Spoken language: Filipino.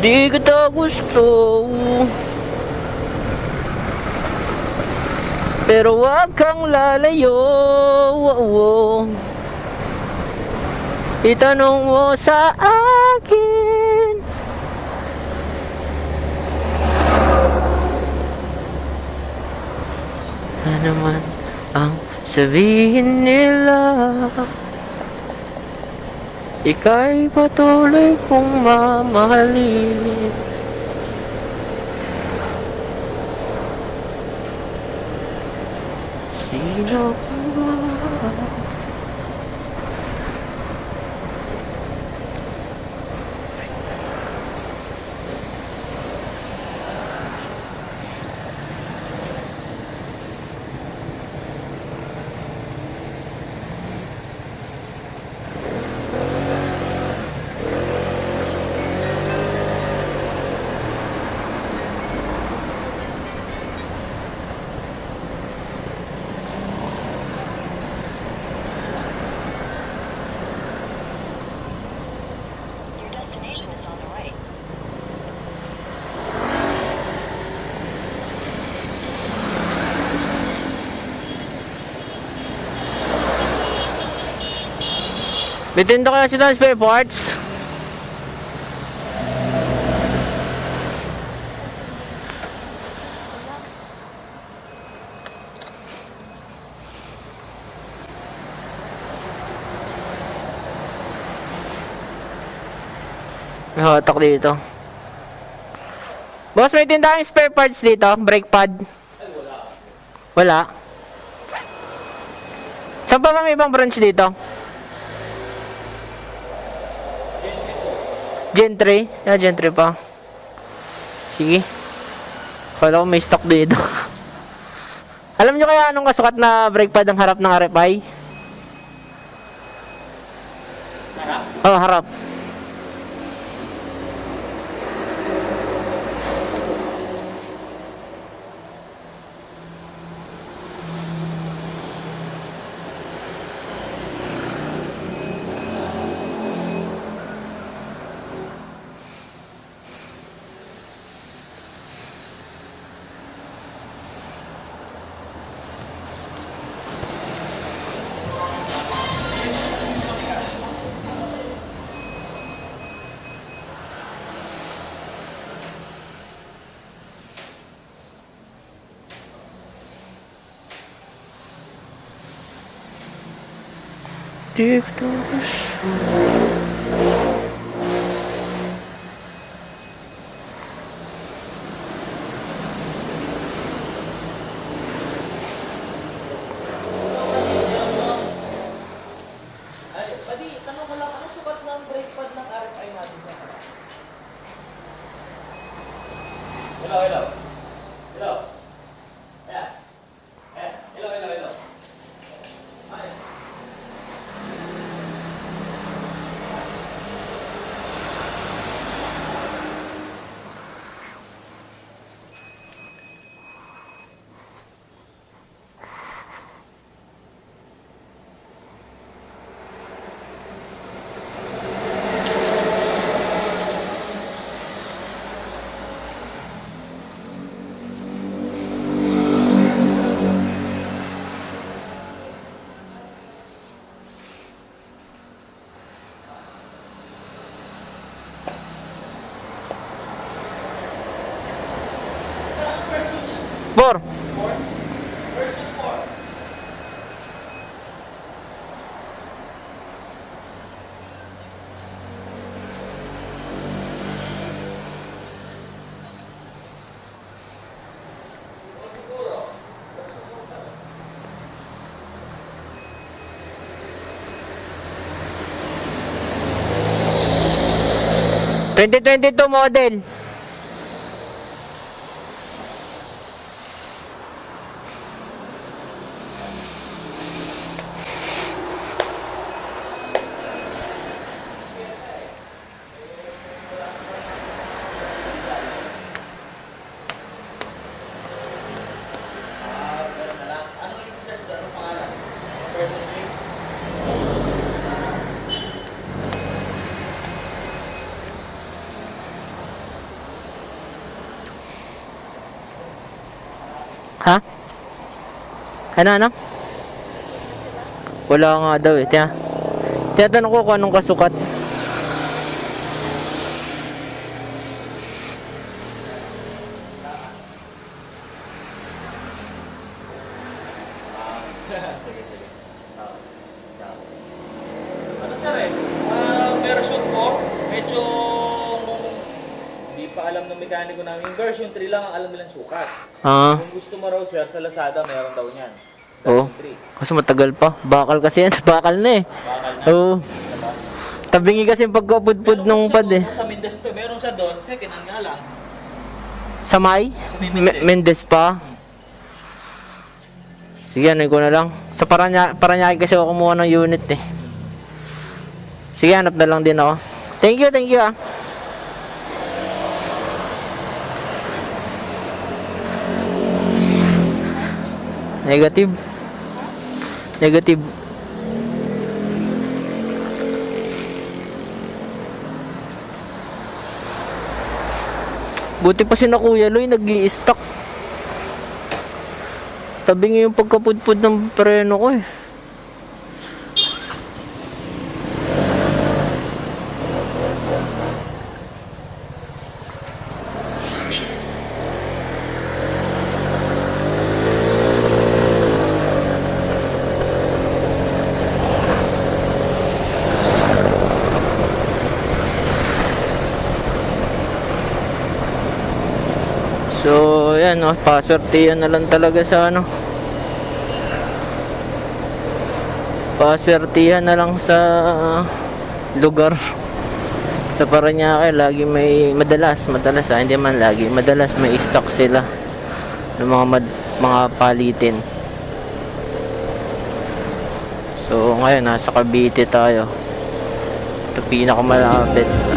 Di kita gusto, pero wag kang lalayo. Itanong mo sa akin, ano naman ang sabihin nila, ika'y patuloy kong mamahalin. Sino ba? Your destination is on the right. Bitin kaya sila ng spare parts. May hotok dito. Boss, may tindahang spare parts dito. Brake pad. Wala. Saan pa ba may ibang branch dito? Gen 3? Yeah, Gen 3 pa. Sige. Kala ko may stock dito. Alam nyo kaya anong kasukat na brake pad ang harap ng RFI? Harap? Oo, harap. Di ko gusto. Padi, tanong ko lang, anong sukat ng brake pad ng RFI natin sa harap? Hello, hello. Hello. Ayan. Ayan. Hello, hello, hello. Ayan. Bor. Version 4. Siguro. 2022 model. Ganun na lang. Ano yung search doon? Anong pangalan? Version 3? Ha? Ano? Wala nga daw eh. Tinatanong ko kung anong kasukat. Ano sir eh, version ko, medyo hindi pa alam ng mekaniko namin. Yung version 3 lang ang alam nilang sukat. Ah, Kung gusto mo raw sir, sa Lazada meron daw niyan. oo. Version 3. Kasi matagal pa. Bakal kasi yan. Bakal na eh. Bakal na. Oo. Tabingi kasi yung pagkapudpud nung pad eh. Sa Mendes to, meron sa doon, second hand nga lang. Sa May? Mendes pa. Sige, ano ko na lang. Sa Paranaque kasi ako kumuha ng unit eh. Sige, hanap na lang din ako. Thank you ah. Negative. Buti pa si na Kuya Loy, nag-i-stock. Tabi nga yung pagkapudpud ng preno ko eh. So, yan oh, paswertihan na lang talaga sa ano. Paswertihan na lang sa lugar. Sa Paranaque, lagi may madalas hindi man lagi, madalas may stock sila ng mga palitin. So, ngayon nasa Cavite tayo. Ito pinakamalapit.